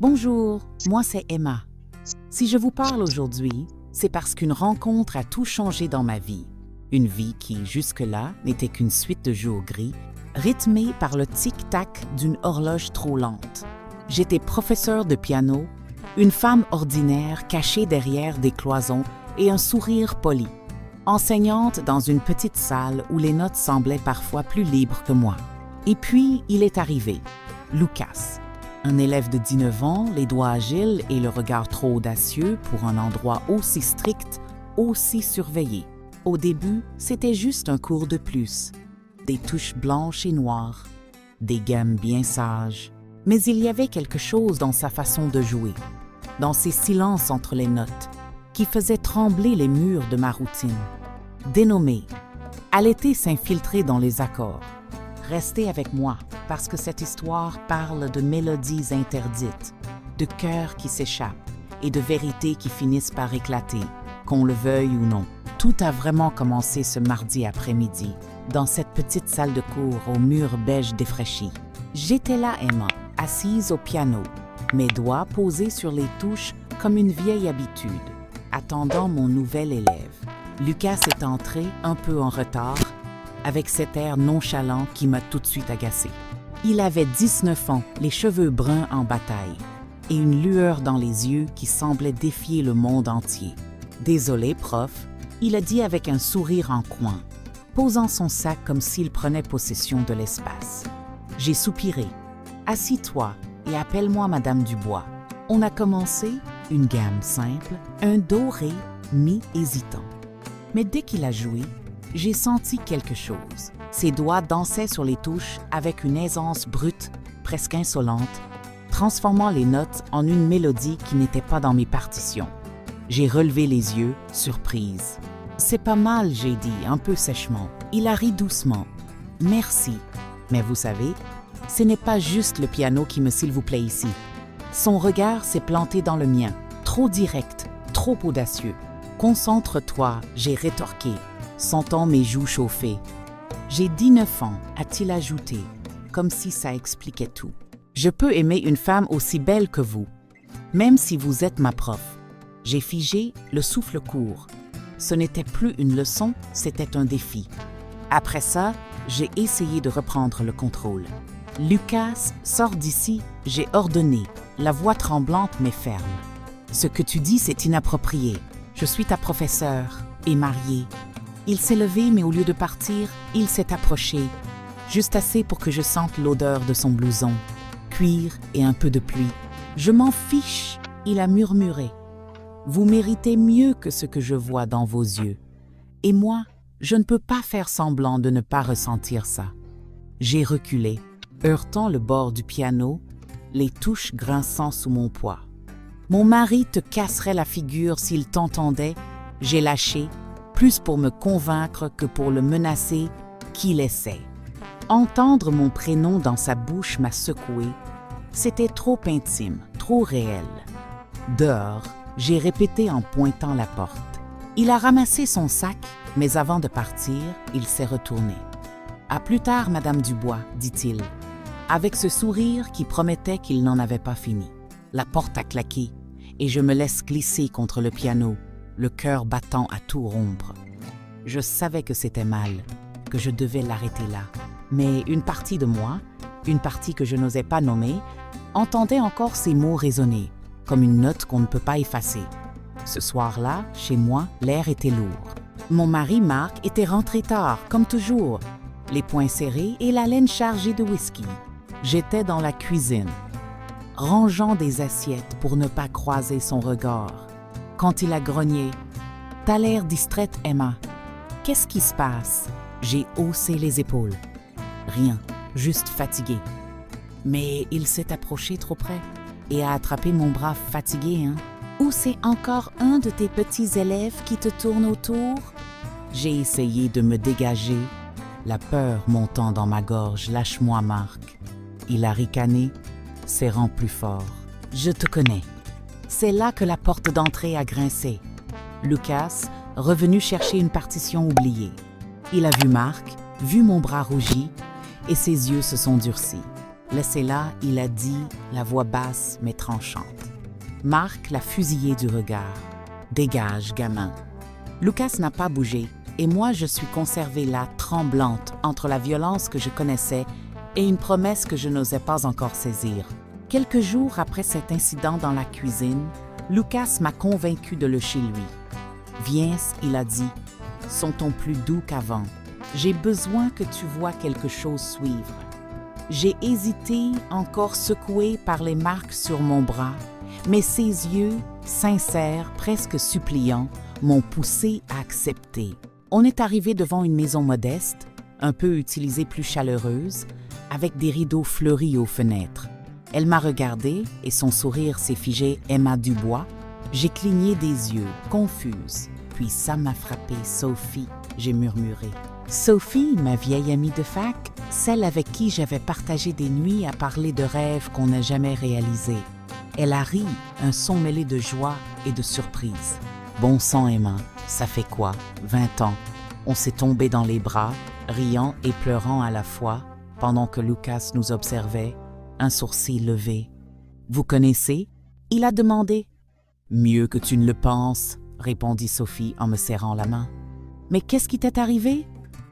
Bonjour, moi c'est Emma. Si je vous parle aujourd'hui, c'est parce qu'une rencontre a tout changé dans ma vie. Une vie qui, jusque-là, n'était qu'une suite de jours gris, rythmée par le tic-tac d'une horloge trop lente. J'étais professeure de piano, une femme ordinaire cachée derrière des cloisons et un sourire poli. Enseignante dans une petite salle où les notes semblaient parfois plus libres que moi. Et puis, il est arrivé, Lucas. Un élève de 19 ans, les doigts agiles et le regard trop audacieux pour un endroit aussi strict, aussi surveillé. Au début, c'était juste un cours de plus. Des touches blanches et noires, des gammes bien sages. Mais il y avait quelque chose dans sa façon de jouer, dans ses silences entre les notes, qui faisait trembler les murs de ma routine. Dénommée, allaiter s'infiltrer dans les accords. Restez avec moi, parce que cette histoire parle de mélodies interdites, de cœurs qui s'échappent et de vérités qui finissent par éclater, qu'on le veuille ou non. Tout a vraiment commencé ce mardi après-midi, dans cette petite salle de cours aux murs beige défraîchis. J'étais là, Emma, assise au piano, mes doigts posés sur les touches comme une vieille habitude, attendant mon nouvel élève. Lucas est entré un peu en retard, avec cet air nonchalant qui m'a tout de suite agacée. Il avait 19 ans, les cheveux bruns en bataille, et une lueur dans les yeux qui semblait défier le monde entier. « Désolé, prof », il a dit avec un sourire en coin, posant son sac comme s'il prenait possession de l'espace. J'ai soupiré. « Assis-toi et appelle-moi Madame Dubois. » On a commencé, une gamme simple, un do, ré, mi hésitant. Mais dès qu'il a joué, j'ai senti quelque chose. Ses doigts dansaient sur les touches avec une aisance brute, presque insolente, transformant les notes en une mélodie qui n'était pas dans mes partitions. J'ai relevé les yeux, surprise. « C'est pas mal », j'ai dit, un peu sèchement. Il a ri doucement. « Merci. Mais vous savez, ce n'est pas juste le piano qui me s'il vous plaît ici. » Son regard s'est planté dans le mien, trop direct, trop audacieux. « Concentre-toi », j'ai rétorqué, sentant mes joues chauffer. « J'ai 19 ans », a-t-il ajouté, comme si ça expliquait tout. « Je peux aimer une femme aussi belle que vous, même si vous êtes ma prof. » J'ai figé, le souffle court. Ce n'était plus une leçon, c'était un défi. Après ça, j'ai essayé de reprendre le contrôle. « Lucas, sors d'ici », j'ai ordonné, la voix tremblante mais ferme. « Ce que tu dis, c'est inapproprié. Je suis ta professeure et mariée. » Il s'est levé, mais au lieu de partir, il s'est approché, juste assez pour que je sente l'odeur de son blouson, cuir et un peu de pluie. « Je m'en fiche », il a murmuré. « Vous méritez mieux que ce que je vois dans vos yeux. Et moi, je ne peux pas faire semblant de ne pas ressentir ça. » J'ai reculé, heurtant le bord du piano, les touches grinçant sous mon poids. « Mon mari te casserait la figure s'il t'entendait. » J'ai lâché, plus pour me convaincre que pour le menacer qu'il essaie. Entendre mon prénom dans sa bouche m'a secoué. C'était trop intime, trop réel. Dehors, j'ai répété en pointant la porte. Il a ramassé son sac, mais avant de partir, il s'est retourné. « À plus tard, Madame Dubois », dit-il, avec ce sourire qui promettait qu'il n'en avait pas fini. La porte a claqué, et je me laisse glisser contre le piano, le cœur battant à tout rompre. Je savais que c'était mal, que je devais l'arrêter là. Mais une partie de moi, une partie que je n'osais pas nommer, entendait encore ces mots résonner, comme une note qu'on ne peut pas effacer. Ce soir-là, chez moi, l'air était lourd. Mon mari Marc était rentré tard, comme toujours, les poings serrés et la laine chargée de whisky. J'étais dans la cuisine, rangeant des assiettes pour ne pas croiser son regard. Quand il a grogné, « T'as l'air distraite, Emma. Qu'est-ce qui se passe ?» J'ai haussé les épaules. Rien, juste fatigué. Mais il s'est approché trop près et a attrapé mon bras fatigué, hein? Ou c'est encore un de tes petits élèves qui te tourne autour? J'ai essayé de me dégager, la peur montant dans ma gorge. « Lâche-moi, Marc. » Il a ricané, serrant plus fort. « Je te connais. » C'est là que la porte d'entrée a grincé. Lucas, revenu chercher une partition oubliée. Il a vu Marc, vu mon bras rougi, et ses yeux se sont durcis. Laissez-la, il a dit, la voix basse mais tranchante. Marc l'a fusillé du regard. Dégage, gamin. Lucas n'a pas bougé, et moi je suis conservée là, tremblante, entre la violence que je connaissais et une promesse que je n'osais pas encore saisir. Quelques jours après cet incident dans la cuisine, Lucas m'a convaincu de le chez lui. Viens, il a dit, sont-on plus doux qu'avant. J'ai besoin que tu vois quelque chose suivre. J'ai hésité, encore secoué par les marques sur mon bras, mais ses yeux, sincères, presque suppliants, m'ont poussé à accepter. On est arrivé devant une maison modeste, un peu utilisée plus chaleureuse, avec des rideaux fleuris aux fenêtres. Elle m'a regardé et son sourire s'est figé Emma Dubois. J'ai cligné des yeux, confuse. Puis ça m'a frappé, Sophie, j'ai murmuré. Sophie, ma vieille amie de fac, celle avec qui j'avais partagé des nuits à parler de rêves qu'on n'a jamais réalisés. Elle a ri, un son mêlé de joie et de surprise. Bon sang, Emma, ça fait quoi, 20 ans? On s'est tombé dans les bras, riant et pleurant à la fois, pendant que Lucas nous observait, un sourcil levé. Vous connaissez? Il a demandé. Mieux que tu ne le penses, répondit Sophie en me serrant la main. Mais qu'est-ce qui t'est arrivé?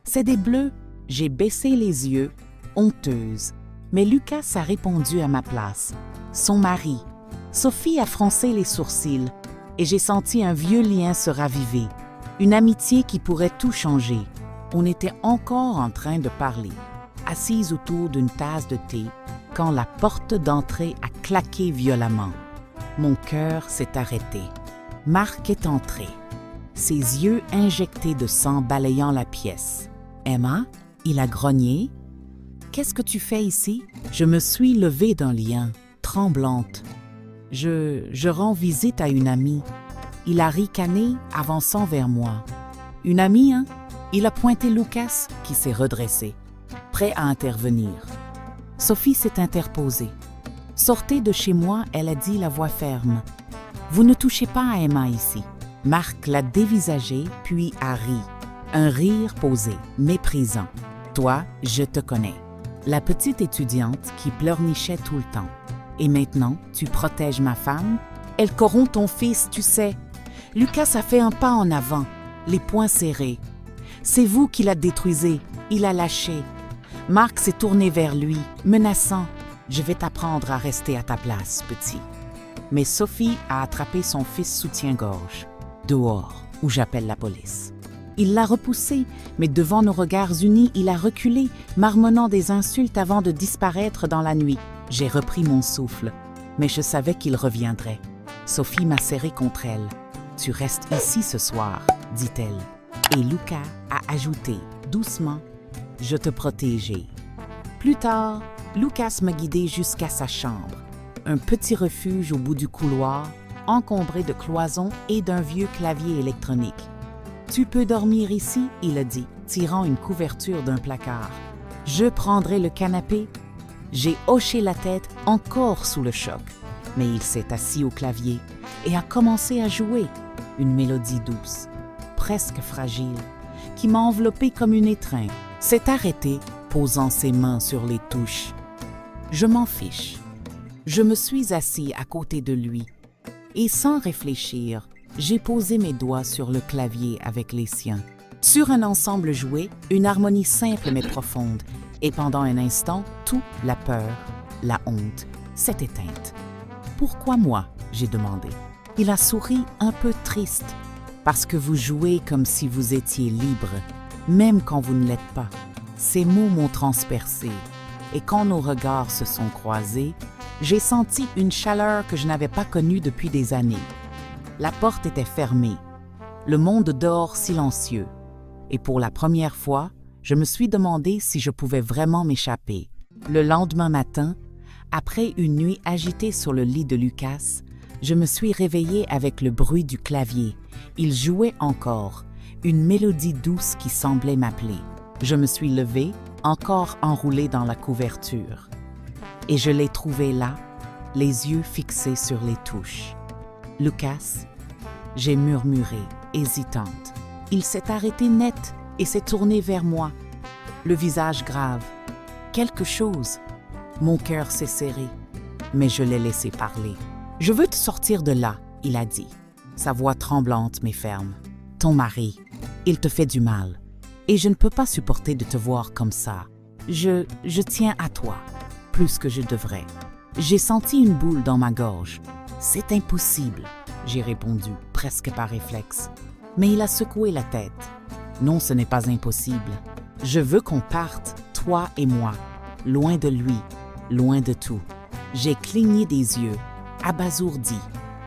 C'est des bleus. J'ai baissé les yeux, honteuse. Mais Lucas a répondu à ma place. Son mari. Sophie a froncé les sourcils et j'ai senti un vieux lien se raviver. Une amitié qui pourrait tout changer. On était encore en train de parler, assise autour d'une tasse de thé, quand la porte d'entrée a claqué violemment. Mon cœur s'est arrêté. Marc est entré, ses yeux injectés de sang balayant la pièce. « Emma ?» Il a grogné. « Qu'est-ce que tu fais ici ?» Je me suis levée d'un lien, tremblante. Je rends visite à une amie. Il a ricané, avançant vers moi. « Une amie, hein ?» Il a pointé Lucas, qui s'est redressé, prêt à intervenir. Sophie s'est interposée. « Sortez de chez moi », elle a dit la voix ferme. « Vous ne touchez pas à Emma ici. » Marc l'a dévisagé, puis a ri. Un rire posé, méprisant. « Toi, je te connais. La petite étudiante qui pleurnichait tout le temps. Et maintenant, tu protèges ma femme? Elle corrompt ton fils, tu sais. » Lucas a fait un pas en avant, les poings serrés. « C'est vous qui la détruisez. » Il a lâché. Marc s'est tourné vers lui, menaçant. « Je vais t'apprendre à rester à ta place, petit. » Mais Sophie a attrapé son fils soutien-gorge. « Dehors, ou j'appelle la police. » Il l'a repoussé, mais devant nos regards unis, il a reculé, marmonnant des insultes avant de disparaître dans la nuit. J'ai repris mon souffle, mais je savais qu'il reviendrait. Sophie m'a serré contre elle. « Tu restes ici ce soir, » dit-elle. Et Lucas a ajouté, doucement, « Je te protégeai. » Plus tard, Lucas m'a guidé jusqu'à sa chambre, un petit refuge au bout du couloir, encombré de cloisons et d'un vieux clavier électronique. « Tu peux dormir ici » il a dit, tirant une couverture d'un placard. « Je prendrai le canapé. » J'ai hoché la tête, encore sous le choc, mais il s'est assis au clavier et a commencé à jouer, une mélodie douce, presque fragile, qui m'a enveloppée comme une étreinte. S'est arrêté, posant ses mains sur les touches. Je m'en fiche. Je me suis assis à côté de lui et sans réfléchir, j'ai posé mes doigts sur le clavier avec les siens. Sur un ensemble joué, une harmonie simple mais profonde, et pendant un instant, tout, la peur, la honte, s'est éteinte. « Pourquoi moi ?» j'ai demandé. Il a souri un peu triste. « Parce que vous jouez comme si vous étiez libre, même quand vous ne l'êtes pas. » Ces mots m'ont transpercé, et quand nos regards se sont croisés, j'ai senti une chaleur que je n'avais pas connue depuis des années. La porte était fermée, le monde dehors silencieux, et pour la première fois, je me suis demandé si je pouvais vraiment m'échapper. Le lendemain matin, après une nuit agitée sur le lit de Lucas, je me suis réveillée avec le bruit du clavier. Il jouait encore, une mélodie douce qui semblait m'appeler. Je me suis levée, encore enroulée dans la couverture. Et je l'ai trouvé là, les yeux fixés sur les touches. « Lucas ?» J'ai murmuré, hésitante. Il s'est arrêté net et s'est tourné vers moi, le visage grave. « Quelque chose ?» Mon cœur s'est serré, mais je l'ai laissé parler. « Je veux te sortir de là, » il a dit, sa voix tremblante mais ferme. « Ton mari, il te fait du mal, et je ne peux pas supporter de te voir comme ça. Je tiens à toi, plus que je devrais. » J'ai senti une boule dans ma gorge. « C'est impossible, » j'ai répondu, presque par réflexe. Mais il a secoué la tête. « Non, ce n'est pas impossible. Je veux qu'on parte, toi et moi, loin de lui, loin de tout. » J'ai cligné des yeux, abasourdi,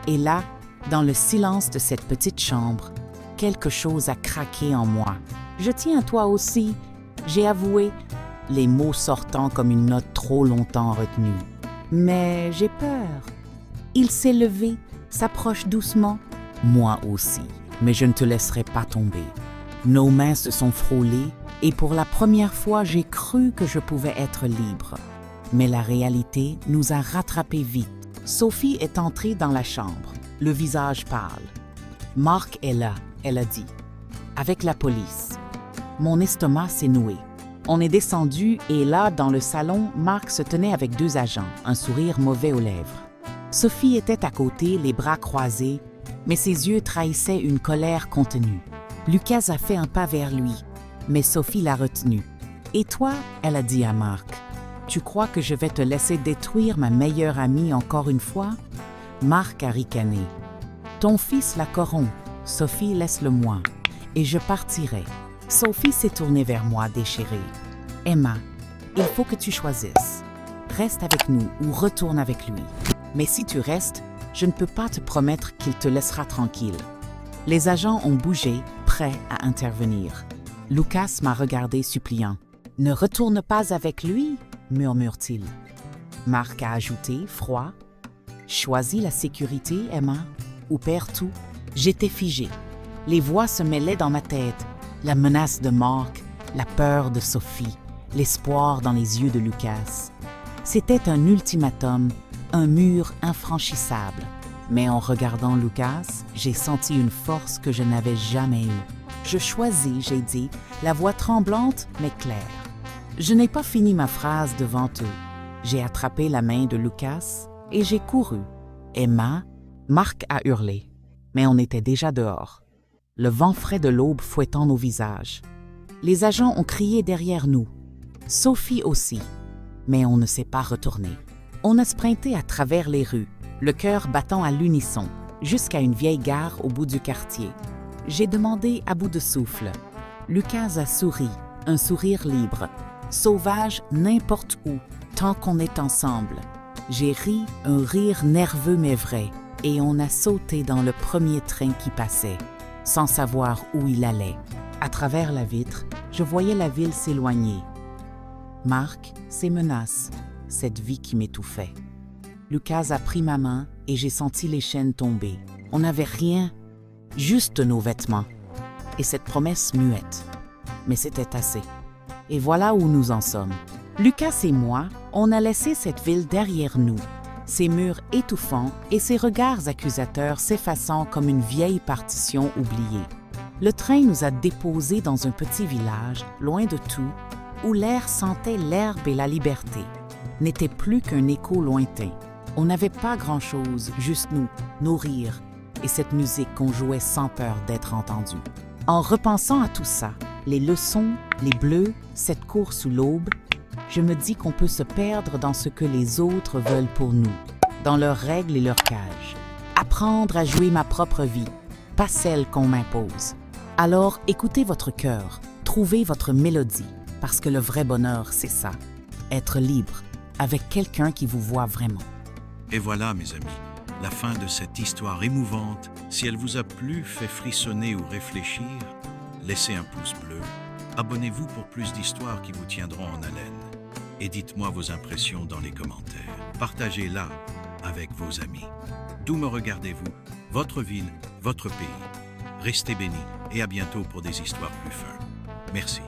et là, dans le silence de cette petite chambre, quelque chose a craqué en moi. « Je tiens à toi aussi, » j'ai avoué, les mots sortant comme une note trop longtemps retenue. « Mais j'ai peur. » Il s'est levé, s'approche doucement. « Moi aussi, mais je ne te laisserai pas tomber. » Nos mains se sont frôlées, et pour la première fois, j'ai cru que je pouvais être libre. Mais la réalité nous a rattrapés vite. Sophie est entrée dans la chambre, le visage pâle. « Marc est là », elle a dit, « avec la police. » Mon estomac s'est noué. On est descendu et là, dans le salon, Marc se tenait avec 2 agents, un sourire mauvais aux lèvres. Sophie était à côté, les bras croisés, mais ses yeux trahissaient une colère contenue. Lucas a fait un pas vers lui, mais Sophie l'a retenu. « Et toi ?» elle a dit à Marc. « Tu crois que je vais te laisser détruire ma meilleure amie encore une fois ?» Marc a ricané. « Ton fils la corrompt. Sophie, laisse-le-moi, et je partirai. » Sophie s'est tournée vers moi, déchirée. « Emma, il faut que tu choisisses. Reste avec nous ou retourne avec lui. Mais si tu restes, je ne peux pas te promettre qu'il te laissera tranquille. » Les agents ont bougé, prêts à intervenir. Lucas m'a regardé suppliant. « Ne retourne pas avec lui » murmure-t-il. Marc a ajouté, froid. « Choisis la sécurité, Emma, ou perds tout. » J'étais figée. Les voix se mêlaient dans ma tête. La menace de Marc, la peur de Sophie, l'espoir dans les yeux de Lucas. C'était un ultimatum, un mur infranchissable. Mais en regardant Lucas, j'ai senti une force que je n'avais jamais eue. Je choisis, j'ai dit, la voix tremblante mais claire. Je n'ai pas fini ma phrase devant eux. J'ai attrapé la main de Lucas et j'ai couru. « Emma !» Marc a hurlé, mais on était déjà dehors. Le vent frais de l'aube fouettant nos visages. Les agents ont crié derrière nous. Sophie aussi, mais on ne s'est pas retourné. On a sprinté à travers les rues, le cœur battant à l'unisson, jusqu'à une vieille gare au bout du quartier. J'ai demandé à bout de souffle. Lucas a souri, un sourire libre, sauvage n'importe où, tant qu'on est ensemble. J'ai ri, un rire nerveux mais vrai, et on a sauté dans le premier train qui passait, sans savoir où il allait. À travers la vitre, je voyais la ville s'éloigner. Marc, ses menaces, cette vie qui m'étouffait. Lucas a pris ma main et j'ai senti les chaînes tomber. On n'avait rien, juste nos vêtements. Et cette promesse muette. Mais c'était assez. Et voilà où nous en sommes. Lucas et moi, on a laissé cette ville derrière nous, ses murs étouffants et ses regards accusateurs s'effaçant comme une vieille partition oubliée. Le train nous a déposés dans un petit village, loin de tout, où l'air sentait l'herbe et la liberté. N'était plus qu'un écho lointain. On n'avait pas grand-chose, juste nous, nos rires, et cette musique qu'on jouait sans peur d'être entendue. En repensant à tout ça, les leçons, les bleus, cette course sous l'aube, je me dis qu'on peut se perdre dans ce que les autres veulent pour nous, dans leurs règles et leurs cages. Apprendre à jouer ma propre vie, pas celle qu'on m'impose. Alors écoutez votre cœur, trouvez votre mélodie, parce que le vrai bonheur, c'est ça, être libre, avec quelqu'un qui vous voit vraiment. Et voilà, mes amis, la fin de cette histoire émouvante. Si elle vous a plu, fait frissonner ou réfléchir, laissez un pouce bleu. Abonnez-vous pour plus d'histoires qui vous tiendront en haleine. Et dites-moi vos impressions dans les commentaires. Partagez-la avec vos amis. D'où me regardez-vous? Votre ville, votre pays. Restez bénis et à bientôt pour des histoires plus fins. Merci.